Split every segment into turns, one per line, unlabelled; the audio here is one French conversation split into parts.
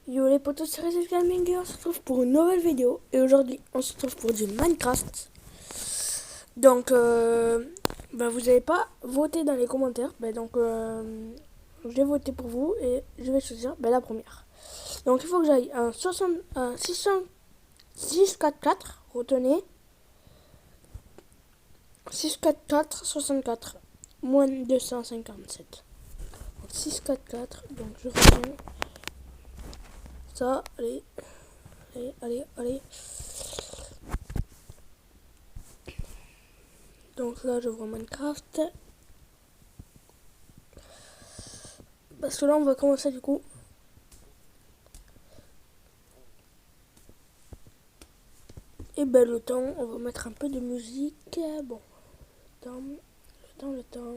Yo les potos, c'est Reset Gaming et on se retrouve pour une nouvelle vidéo. Et aujourd'hui, on se retrouve pour du Minecraft. Donc, vous n'avez pas voté dans les commentaires. Je vais voter pour vous et je vais choisir la première. Donc, il faut que j'aille un 644. Retenez. 644, 64. Moins 257. Donc, 644. Donc, je retiens ça. Allez. Donc là, je vois Minecraft. Parce que là, on va commencer du coup. Et le temps, on va mettre un peu de musique. Bon, le temps.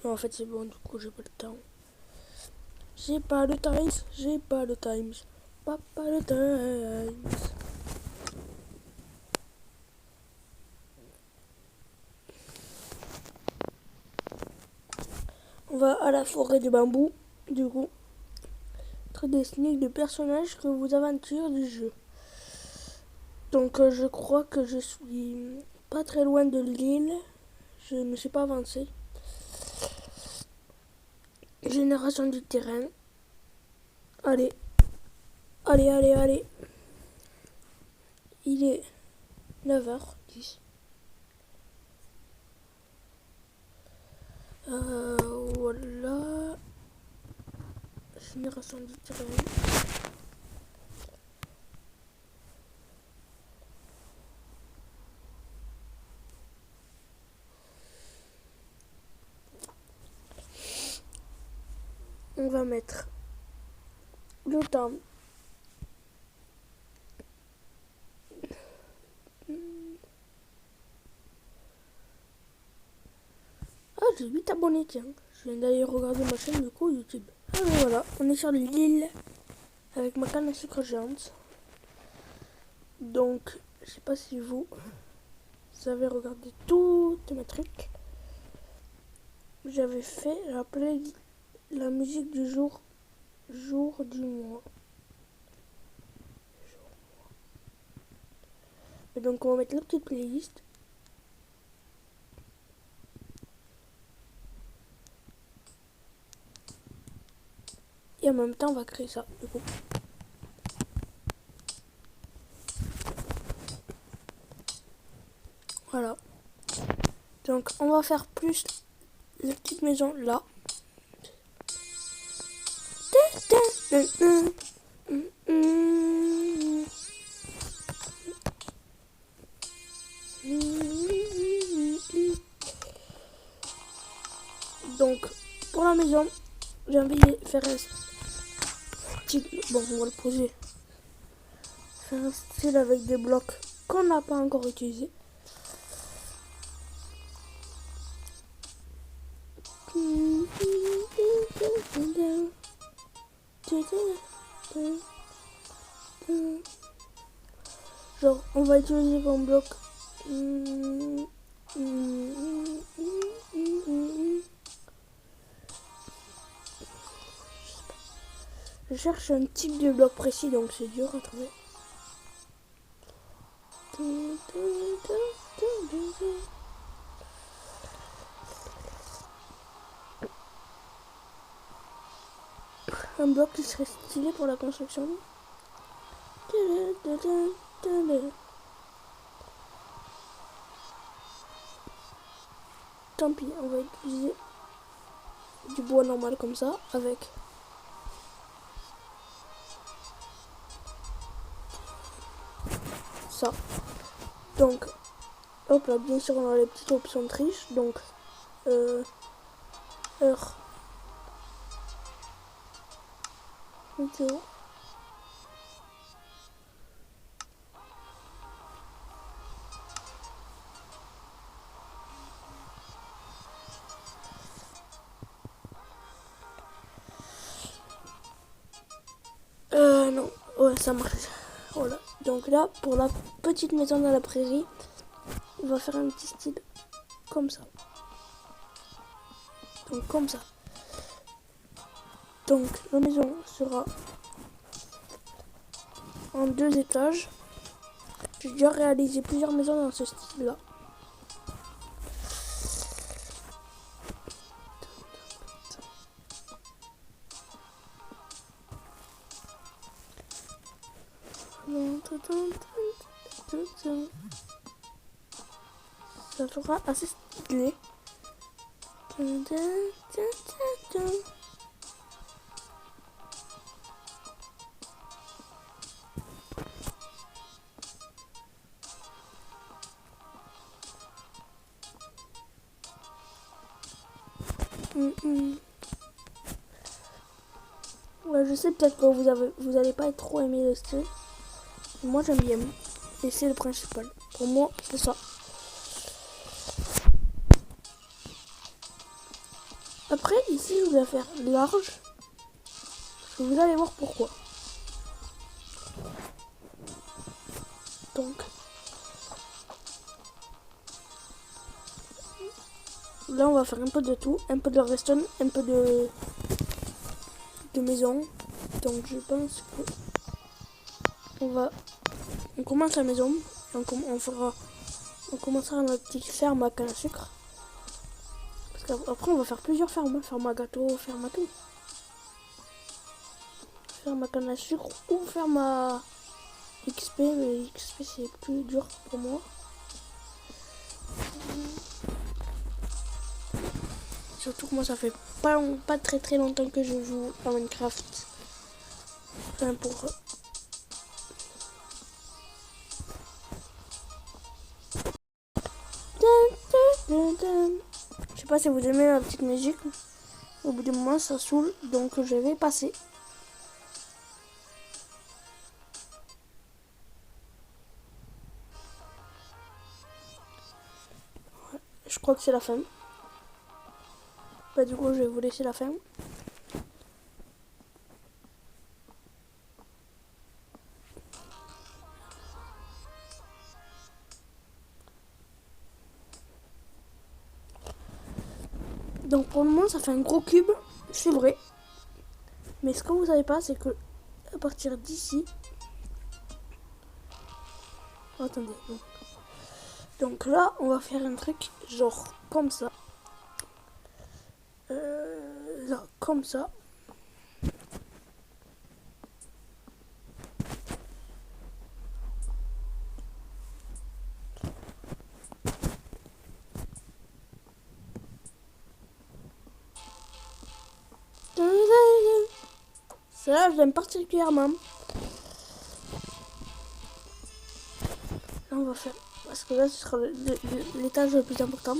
Non, en fait, c'est bon, du coup, j'ai pas le temps. J'ai pas le time. Pas le time. On va à la forêt de bambou, du coup. Très dessiné de personnages que vous aventurez du jeu. Donc, je crois que je suis pas très loin de l'île. Je ne suis pas avancé. Génération du terrain. Allez. Il est 9h10. Voilà. Génération du terrain. On va mettre le temps. Ah, j'ai 8 abonnés, tiens. Je viens d'aller regarder ma chaîne du coup YouTube. Ah, mais voilà, on est sur l'île avec ma canne à sucre géante. Donc, je sais pas si vous avez regardé toutes mes trucs. J'avais fait la musique du jour du mois. Et donc, on va mettre la petite playlist. Et en même temps, on va créer ça, du coup. Voilà. Donc, on va faire plus la petite maison là. Donc, pour la maison, j'ai envie de faire un style. Bon, on va le poser. Faire un style avec des blocs qu'on n'a pas encore utilisés. Genre, on va utiliser comme bloc. Je cherche un type de bloc précis, donc c'est dur à trouver. Un bloc qui serait stylé pour la construction. Tant pis, on va utiliser du bois normal comme ça, avec ça. Donc, hop là, bien sûr, on a les petites options de triche. Donc, heure, météo. Non, ouais, ça marche. Voilà. Donc là, pour la petite maison dans la prairie, on va faire un petit style comme ça. Donc comme ça. Donc la maison sera en 2 étages. J'ai déjà réalisé plusieurs maisons dans ce style-là. Ça sera assez stylé. Ouais, je sais peut-être que vous allez pas être trop aimé le style. Moi j'aime bien. Et c'est le principal. Pour moi, c'est ça. Après, ici, je vais faire large. Vous allez voir pourquoi. Donc, là, on va faire un peu de tout. Un peu de redstone, un peu de maison. Donc, je pense que on commence la maison. Donc, on commencera notre petite ferme à canne à sucre. Parce qu'après, on va faire plusieurs fermes. Ferme à gâteau, ferme à tout. Ferme à canne à sucre ou ferme à XP. Mais XP, c'est plus dur pour moi. Surtout que moi, ça fait pas très longtemps que je joue à Minecraft. Enfin, pour... Je sais pas si vous aimez la petite musique. Au bout du moment, ça saoule. Donc, je vais passer. Je crois que c'est la fin. Bah, du coup, je vais vous laisser la fin. Donc, pour le moment, ça fait un gros cube. C'est vrai. Mais ce que vous savez pas, c'est que à partir d'ici... Attendez. Donc là, on va faire un truc genre comme ça. Là, comme ça. Ça, je l'aime particulièrement. Là, on va faire... Parce que là, ce sera l'étage le plus important.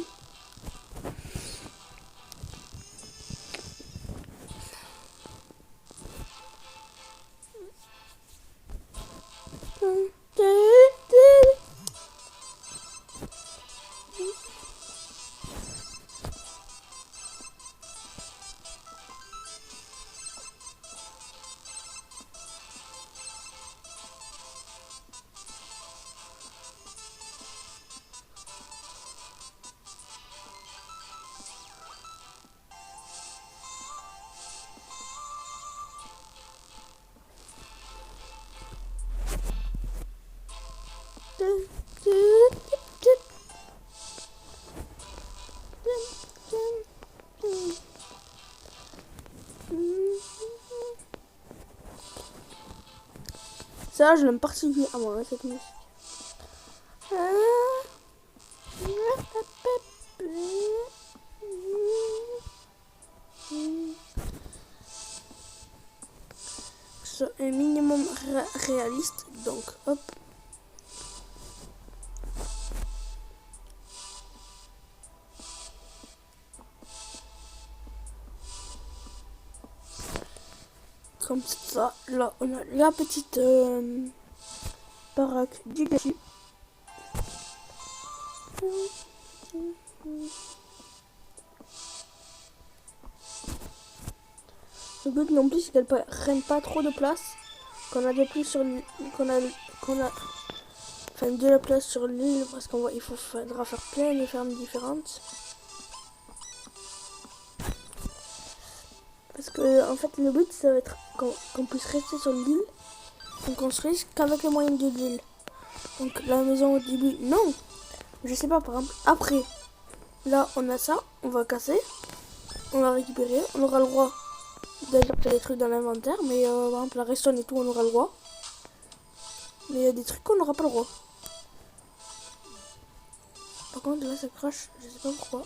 Ça, je l'aime particulièrement, cette musique. C'est un minimum réaliste, donc hop. Comme ça, là on a la petite baraque du dessus. Le but non plus c'est qu'elle prenne pas trop de place, qu'on a de plus sur qu'on a enfin de la place sur l'île parce faudra faire plein de fermes différentes. En fait, le but, ça va être qu'on puisse rester sur l'île, qu'on construise qu'avec les moyens de l'île. Donc la maison au début, non. Je sais pas, par exemple, après, là, on a ça, on va casser, on va récupérer, on aura le droit d'ajouter des trucs dans l'inventaire, mais par exemple, la redstone et tout, on aura le droit. Mais il y a des trucs qu'on n'aura pas le droit. Par contre, là, ça crache, je sais pas pourquoi.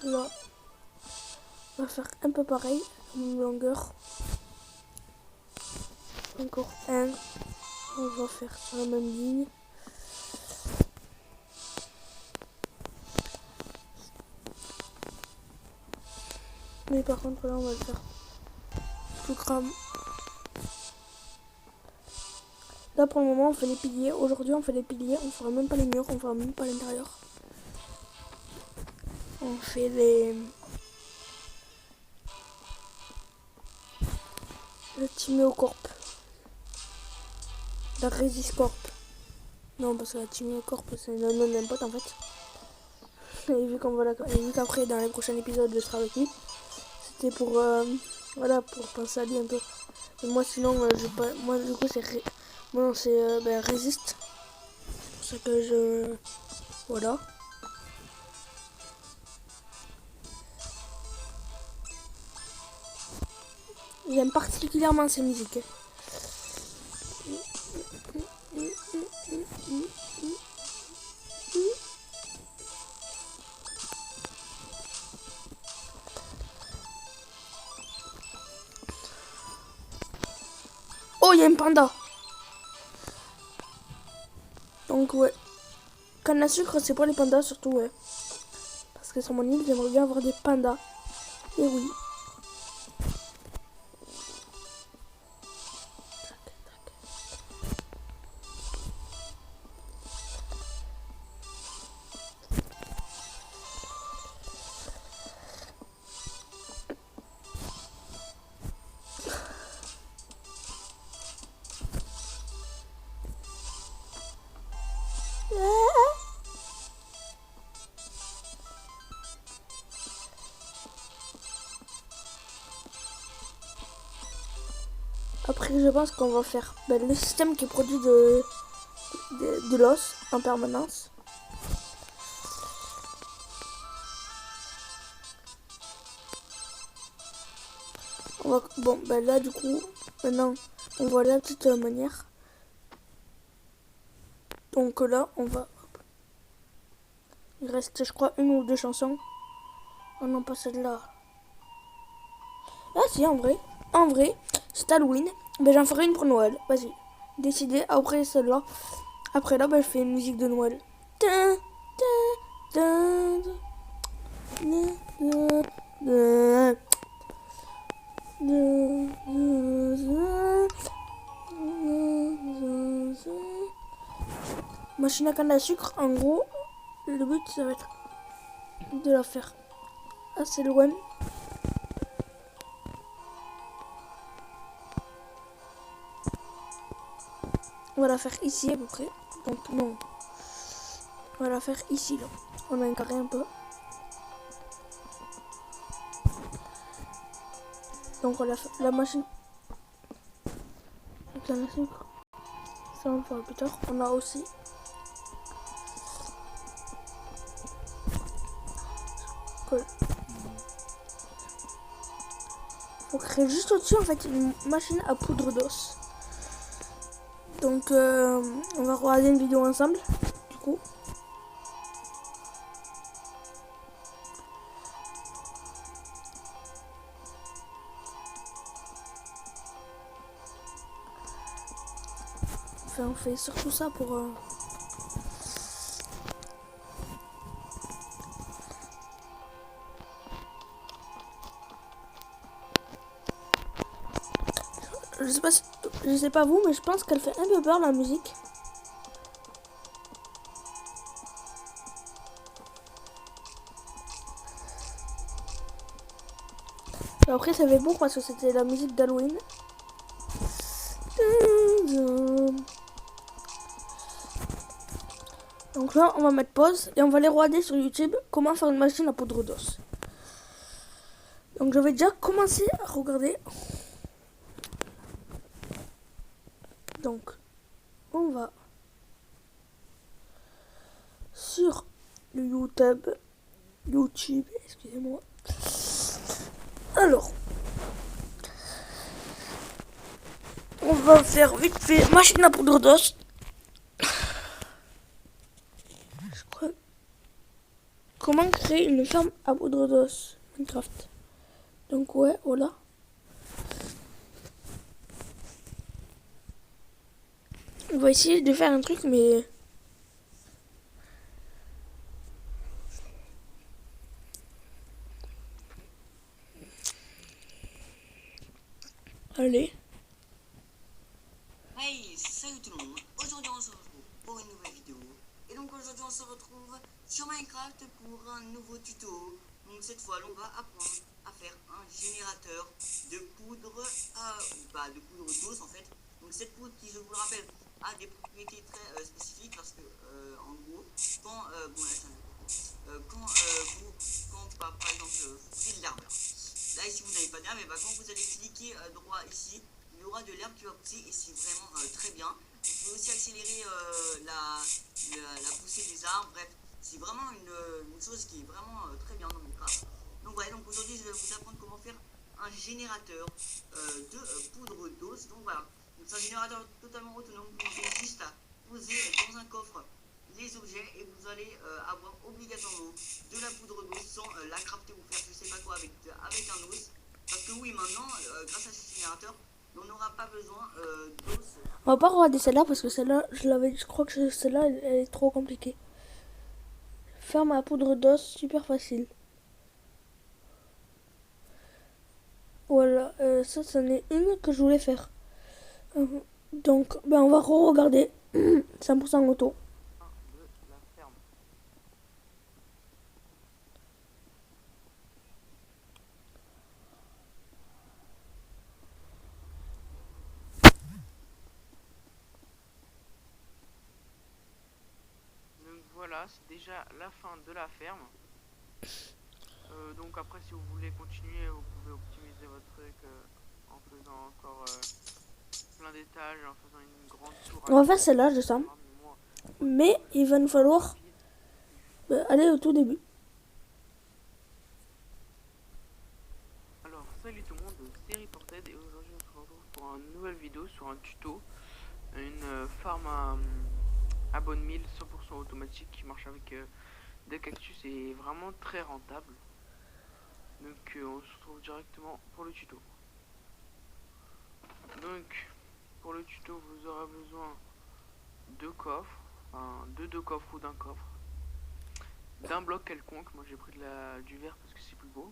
Là, on va faire un peu pareil, une longueur. Encore un. On va faire sur la même ligne. Mais par contre, là, on va le faire tout crame. Là, pour le moment, on fait les piliers. Aujourd'hui, on fait les piliers. On fera même pas les murs, on fera même pas l'intérieur. On fait les... le Timiocorp. La Resiscorp. Non, parce que la Timiocorp, c'est le nom d'un pote en fait. Et vu qu'après, dans les prochains épisodes, je serai avec lui. C'était pour... voilà, pour penser à lui un peu. Et moi, sinon, moi, du coup, c'est... Mon nom, c'est Resist. C'est pour ça que je... Voilà. J'aime particulièrement ces musiques. Oh, il y a un panda. Donc, ouais. Canne à sucre, c'est pour les pandas, surtout, ouais. Parce que sur mon île, j'aimerais bien avoir des pandas. Et oui. Après, je pense qu'on va faire le système qui produit de l'os en permanence. Bon, là, du coup, maintenant, on voit la petite manière. Donc là, on va... Il reste, je crois, une ou deux chansons. Oh non, pas celle-là. Ah si, en vrai, c'est Halloween. J'en ferai une pour Noël. Vas-y, décidez. Après celle-là. Après là, je fais une musique de Noël. Machine à canne à sucre, en gros, le but, ça va être de la faire assez loin. On va la faire ici à peu près. Donc non. On va la faire ici là. On a un carré un peu. Donc on va faire la machine. Avec la sucre. Ça on le fera plus tard. On a aussi. Cool. Faut créer juste au-dessus en fait une machine à poudre d'os. Donc on va regarder une vidéo ensemble, du coup. Enfin, on fait surtout ça pour... Je sais pas vous, mais je pense qu'elle fait un peu peur la musique. Après ça fait bon parce que c'était la musique d'Halloween. Donc Donc là, on va mettre pause et on va aller regarder sur YouTube comment faire une machine à poudre d'os. Donc je vais déjà commencer à regarder. Donc on va sur le YouTube, excusez-moi. Alors, on va faire vite fait machine à poudre d'os. Je crois. Comment créer une ferme à poudre d'os Minecraft. Donc ouais, voilà. On va essayer de faire un truc, mais allez.
Hey, salut tout le monde. Aujourd'hui on se retrouve pour une nouvelle vidéo. Et donc aujourd'hui on se retrouve sur Minecraft pour un nouveau tuto. Donc cette fois on va apprendre à faire un générateur de poudre de poudre d'os en fait. Donc cette poudre qui, je vous le rappelle, a des propriétés très spécifiques parce que en gros quand par exemple vous foutez de l'herbe là ici vous n'avez pas d'herbe, et bah quand vous allez cliquer droit ici, il y aura de l'herbe qui va pousser et c'est vraiment très bien. Vous pouvez aussi accélérer la poussée des arbres. Bref, c'est vraiment une chose qui est vraiment très bien dans mon cas. Donc voilà, donc aujourd'hui je vais vous apprendre comment faire un générateur de poudre d'os. Donc voilà, c'est un générateur totalement autonome. Vous avez juste à poser dans un coffre les objets et vous allez avoir obligatoirement de la poudre d'os sans la crafter ou faire je sais pas quoi avec un os. Parce que oui, maintenant, grâce à ce générateur, on n'aura pas besoin d'os.
On va pas regarder celle-là parce que celle-là, je crois que celle-là, elle est trop compliquée. Ferme à poudre d'os, super facile. Voilà, ça, c'en est une que je voulais faire. Donc, ben, on va re-regarder 100% auto.
De la ferme. Donc voilà, c'est déjà la fin de la ferme. Donc après, si vous voulez continuer, vous pouvez optimiser votre truc en faisant encore plein d'étages, en faisant une grande tour.
On va faire celle-là, je sens. Mais il va nous falloir aller au tout début.
Alors, salut tout le monde, c'est Reported et aujourd'hui on se retrouve pour une nouvelle vidéo sur un tuto, une farm à bonne mille 100% automatique qui marche avec des cactus et vraiment très rentable. Donc on se retrouve directement pour le tuto. Donc pour le tuto vous aurez besoin de coffres, enfin de deux coffres ou d'un coffre, d'un bloc quelconque. Moi j'ai pris du verre parce que c'est plus beau.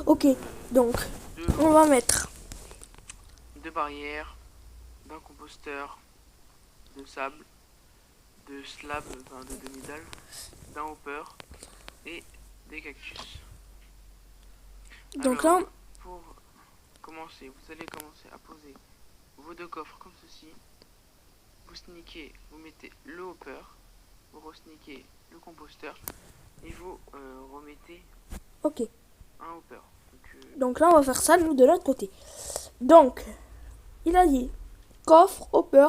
Ok, donc on va mettre
deux barrières, d'un composteur, de sable, de slab, enfin de demi-dalle, d'un hopper et des cactus.
donc
Alors,
là,
pour commencer, vous allez commencer à poser vos deux coffres comme ceci. Vous sneakez, vous mettez le hopper, vous re-sneakez le composteur et vous remettez
ok.
un hopper.
Donc là, on va faire ça, nous, de l'autre côté. Donc, il a dit coffre, hopper,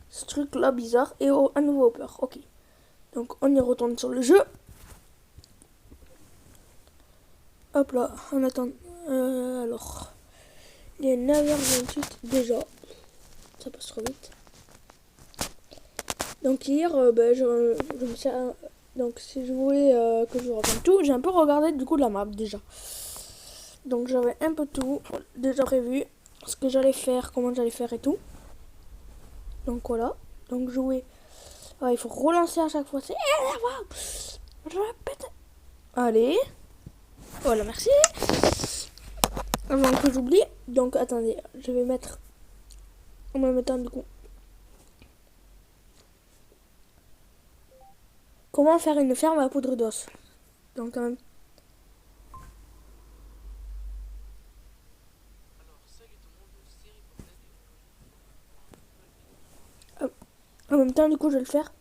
ce truc-là bizarre, et un nouveau hopper. Ok. Donc, on y retourne sur le jeu. Hop là, on attend. Alors, il est 9h28 déjà. Ça passe trop vite. Donc, hier, je me suis. Donc, si je voulais que je reprenne tout, j'ai un peu regardé du coup la map déjà. Donc, j'avais un peu tout déjà prévu. Ce que j'allais faire, comment j'allais faire et tout. Donc, voilà. Donc, jouer. Ouais, il faut relancer à chaque fois. C'est. Je répète. Allez. Voilà, merci. Avant que j'oublie. Donc, attendez. Je vais mettre. En même temps, du coup. Comment faire une ferme à poudre d'os. Donc, quand même. En même temps, du coup, je vais le faire.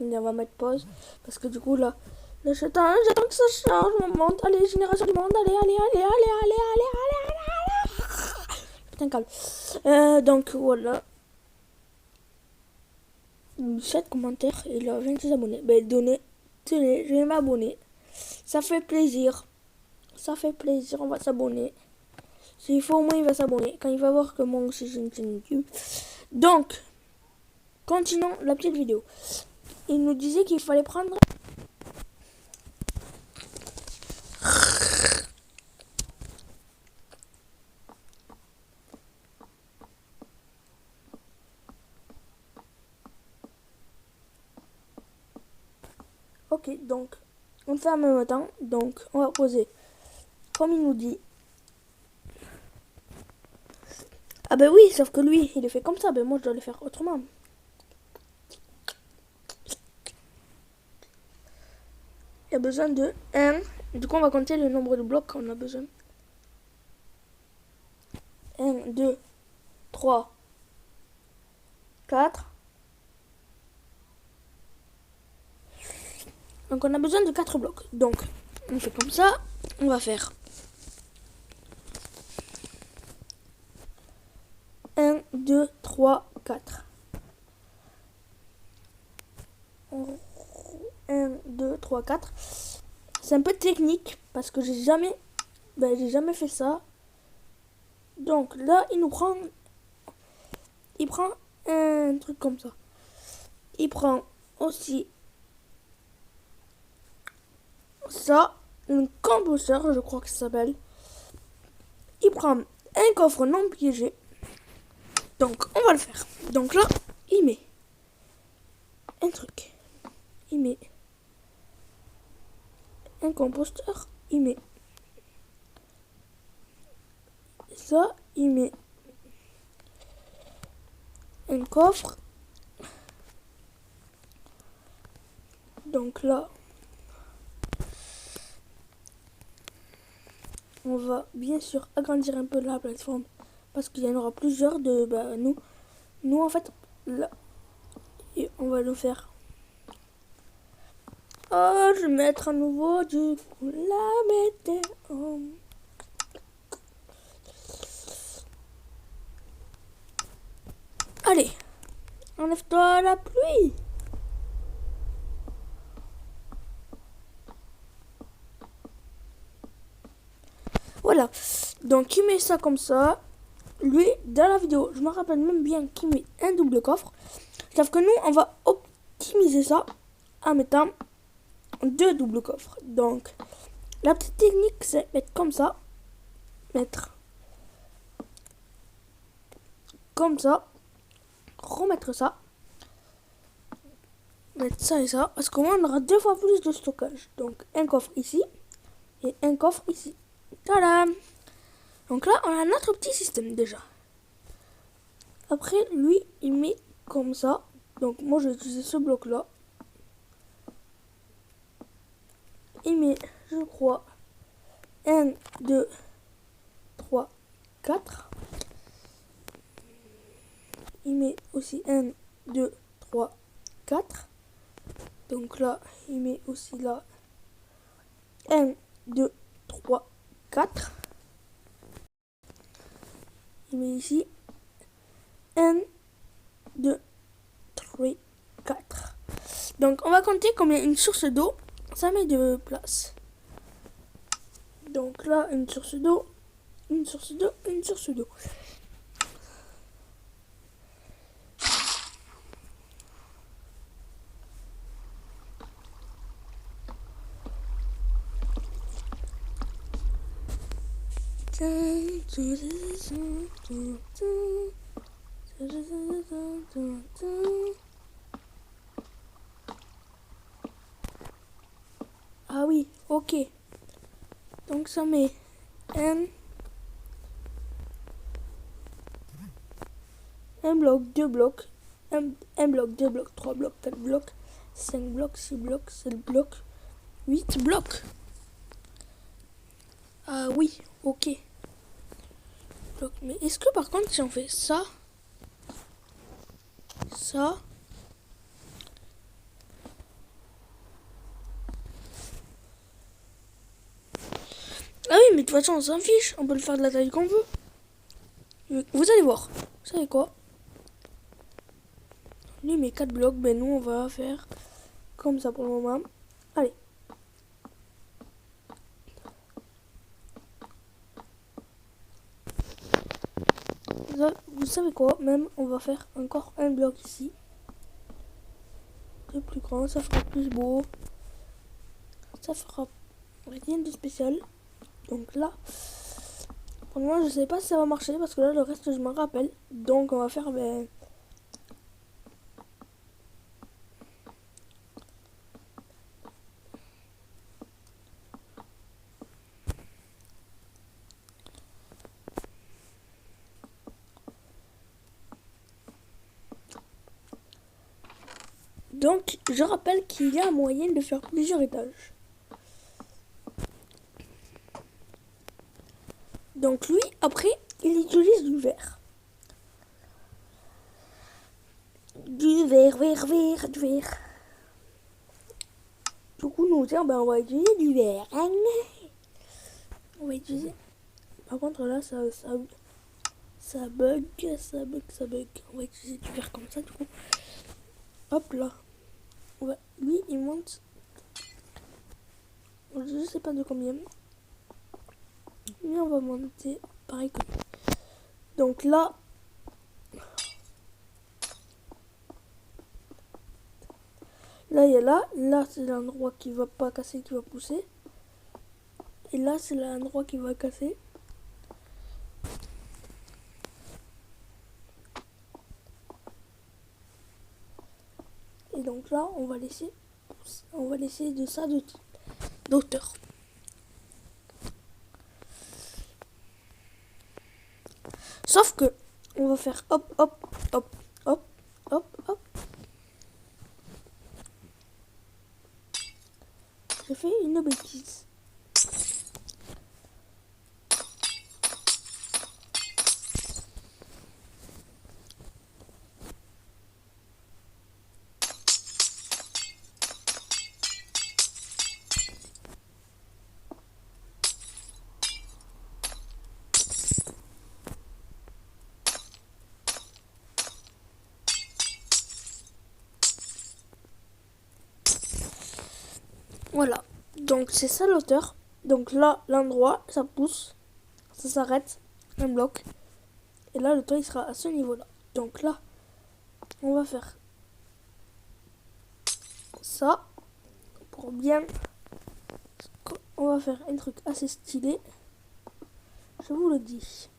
Attendez, on va mettre pause. Parce que du coup, là j'attends que ça change. On monte. Allez, génération du monde. Allez, allez, allez, allez, allez, allez, allez, allez, allez. Putain, calme. Donc, voilà. 7 commentaires et il a 26 abonnés. Ben, tenez, je vais m'abonner. Ça fait plaisir. Ça fait plaisir, on va s'abonner. S'il faut, au moins, il va s'abonner. Quand il va voir que moi aussi, j'ai une chaîne YouTube. Donc, continuons la petite vidéo. Il nous disait qu'il fallait prendre... Ok, donc, on fait en même temps. Donc, on va poser, comme il nous dit. Ah ben oui, sauf que lui, il est fait comme ça. Ben moi, je dois le faire autrement. Il y a besoin de 1. Du coup, on va compter le nombre de blocs qu'on a besoin. 1, 2, 3, 4. Donc, on a besoin de 4 blocs. Donc, on fait comme ça. On va faire 1, 2, 3, 4. 1, 2, 3, 4. C'est un peu technique parce que j'ai jamais fait ça. Donc là, il prend un truc comme ça. Il prend aussi ça, un composteur, je crois que ça s'appelle. Il prend un coffre non piégé. Donc on va le faire. Donc là, il met un truc. Il met un composteur. Il met ça. Il met un coffre. Donc là, on va bien sûr agrandir un peu la plateforme parce qu'il y en aura plusieurs de nous en fait là et on va le faire. Oh, je vais mettre à nouveau du coup la météo. Allez, enlève-toi la pluie. Voilà, donc il met ça comme ça. Lui, dans la vidéo, je me rappelle même bien qu'il met un double coffre. Sauf que nous, on va optimiser ça en mettant 2 doubles coffres. Donc, la petite technique, c'est mettre comme ça. Mettre comme ça. Remettre ça. Mettre ça et ça. Parce qu'au moins, on aura 2 fois plus de stockage. Donc, un coffre ici. Et un coffre ici. Tadam! Donc là, on a notre petit système déjà. Après, lui, il met comme ça. Donc moi, je vais utiliser ce bloc-là. Il met, je crois, 1, 2, 3, 4. Il met aussi 1, 2, 3, 4. Donc là, il met aussi là 1, 2, 3, 4. Il met ici 1, 2, 3, 4. Donc on va compter combien une source d'eau ça met de place. Donc là, une source d'eau, une source d'eau, une source d'eau. Ah oui, ok. Donc ça met un bloc, 2 blocs, un bloc, 2 blocs, 3 blocs, 4 blocs, 5 blocs, 6 blocs, 7 blocs, 8 blocs. Ah oui, ok. Mais est-ce que par contre si on fait ça, ça, toute façon, on s'en fiche. On peut le faire de la taille qu'on veut. Vous allez voir. Vous savez quoi? Lui, mes 4 blocs. Ben, nous, on va faire comme ça pour le moment. Allez. Vous savez quoi? Même, on va faire encore un bloc ici. C'est plus grand. Ça fera plus beau. Ça fera rien de spécial. Donc là, pour le moment, je sais pas si ça va marcher parce que là, le reste, je m'en rappelle. Donc, on va faire... Ben, donc, je rappelle qu'il y a moyen de faire plusieurs étages. Donc lui, après, il utilise du verre. Du verre. Du coup, nous, tiens, ben, on va utiliser du verre. On va utiliser... Par contre, là, ça bug. On va utiliser du verre comme ça, du coup. Hop là. Lui, il monte... Je sais pas de combien. Mais on va monter pareil que lui. Donc là... Là, il y a là. Là, c'est l'endroit qui va pas casser, qui va pousser. Et là, c'est l'endroit qui va casser. Et donc là, on va laisser de ça d'auteur. Sauf que on va faire hop. J'ai fait une bêtise. Voilà, donc c'est ça l'auteur. Donc là, l'endroit, ça pousse, ça s'arrête, un bloc. Et là, le toit, il sera à ce niveau-là. Donc là, on va faire ça pour bien... On va faire un truc assez stylé. Je vous le dis.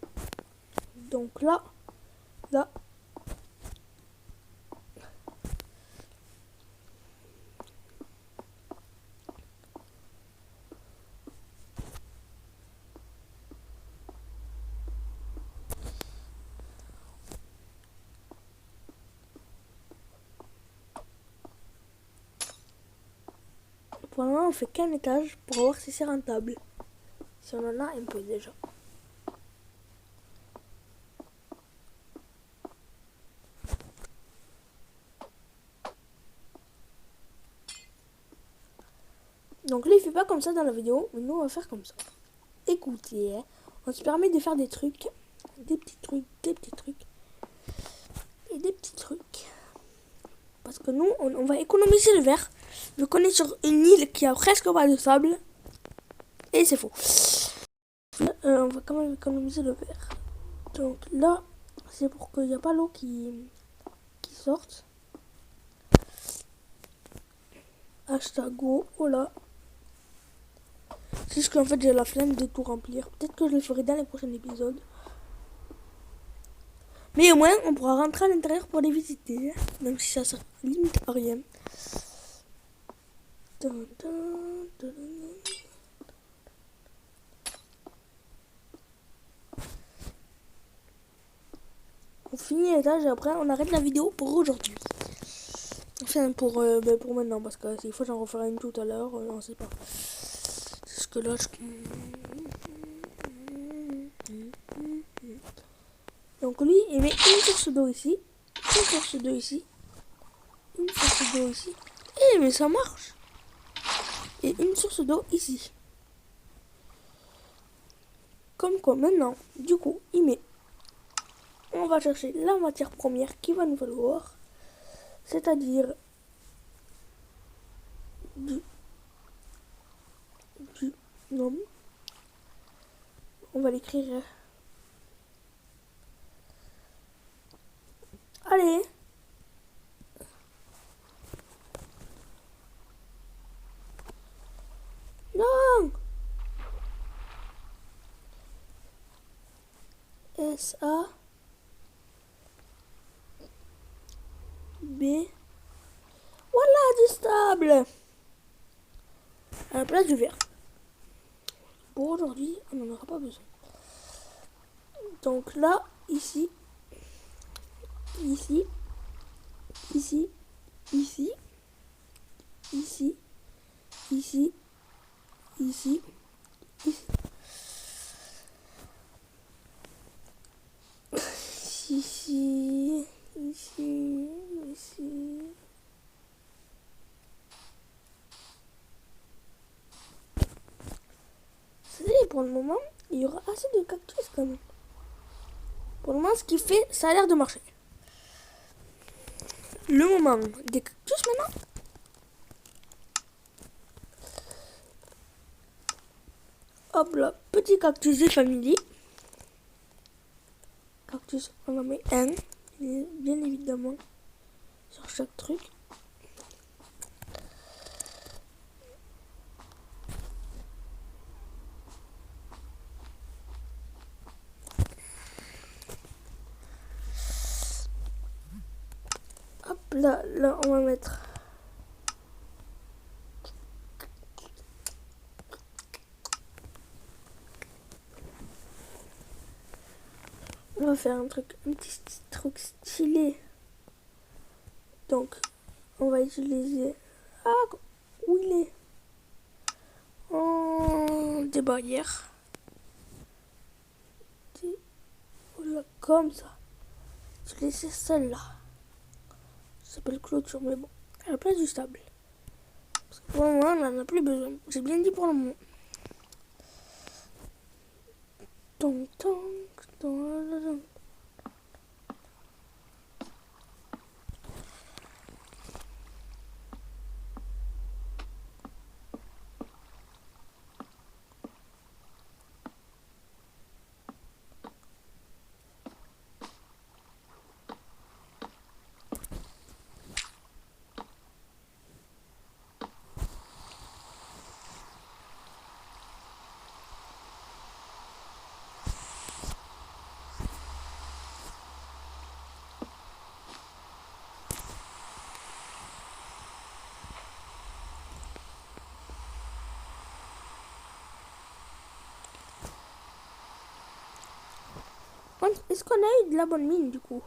Donc là. Pour le moment, on fait qu'un étage pour voir si c'est rentable. Si on en a un peu déjà. Donc là, il fait pas comme ça dans la vidéo, mais nous, on va faire comme ça. Écoutez, on se permet de faire des trucs, des petits trucs. Parce que nous, on va économiser le verre. Vu qu'on est sur une île qui a presque pas de sable. Et c'est faux. On va quand même économiser le verre. Donc là, c'est pour qu'il n'y a pas l'eau qui sorte. Hashtag go, voilà. C'est juste qu'en fait j'ai la flemme de tout remplir. Peut-être que je le ferai dans les prochains épisodes. Mais au moins on pourra rentrer à l'intérieur pour les visiter. Même si ça sert limite à rien. On finit l'étage et après on arrête la vidéo pour aujourd'hui. Enfin pour maintenant parce que s'il faut j'en referai une tout à l'heure, on sait pas. Parce que là Donc lui il met une source d'eau ici, une source d'eau ici, une source d'eau ici. Eh mais ça marche. Et une source d'eau ici. comme quoi maintenant, du coup, on va chercher la matière première qu'il va nous falloir, c'est-à-dire du, non, on va l'écrire. Allez. Non. S-A B. Voilà, du stable. À la place du verre. Pour aujourd'hui, on n'en aura pas besoin. Donc là, ici, ici, ici, ici, ici, ici, ici, ici. Ici, ici, ici. C'est pour le moment, il y aura assez de cactus quand même. Pour le moment, ce qui fait, ça a l'air de marcher. Le moment des cactus maintenant. Hop là, petit cactus des familles. Cactus, on en met un, bien évidemment, sur chaque truc. Hop là, là on va mettre on va faire un petit truc stylé. Donc, on va utiliser où il est des barrières. Voilà, comme ça. Je laisse celle-là. Ça s'appelle clôture, mais bon, à la place du stable. Parce que pour le moment, on n'en a plus besoin. J'ai bien dit pour le moment. Donc, est-ce qu'on a eu de la bonne mine du coup?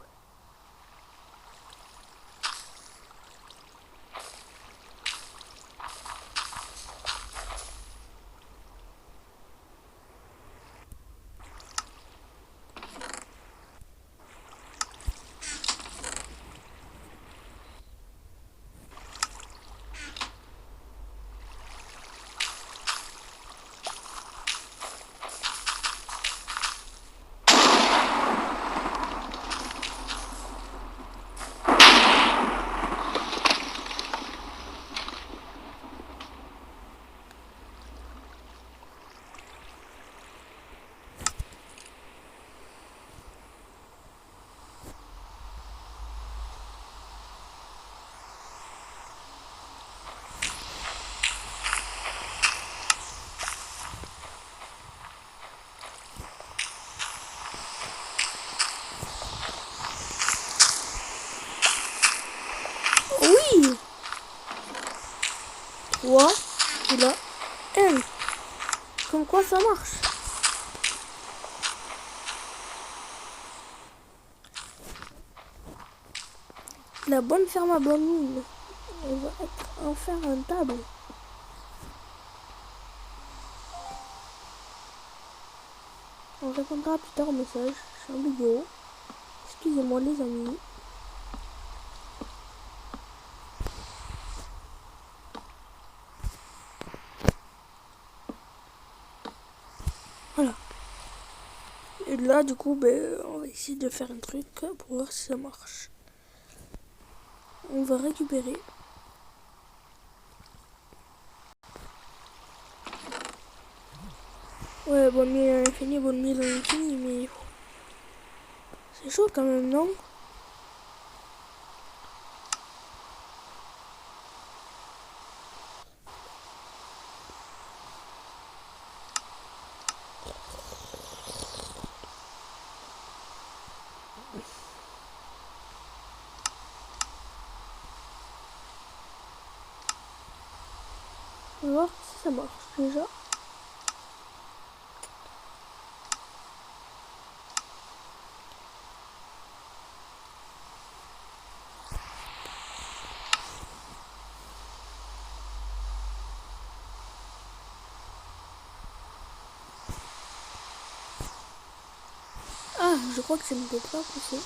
Oui. 3, et là, 1. Comme quoi ça marche. La bonne ferme à bonne mine. On va en faire un table. On répondra plus tard au message. Je suis en vidéo. Excusez-moi les amis. Voilà. Et là, du coup, ben, on va essayer de faire un truc pour voir si ça marche. On va récupérer. Ouais, bonne mille à l'infini, bonne mille à l'infini, mais c'est chaud quand même, non? On va voir si ça marche déjà. Ah, je crois que ça ne peut pas pousser.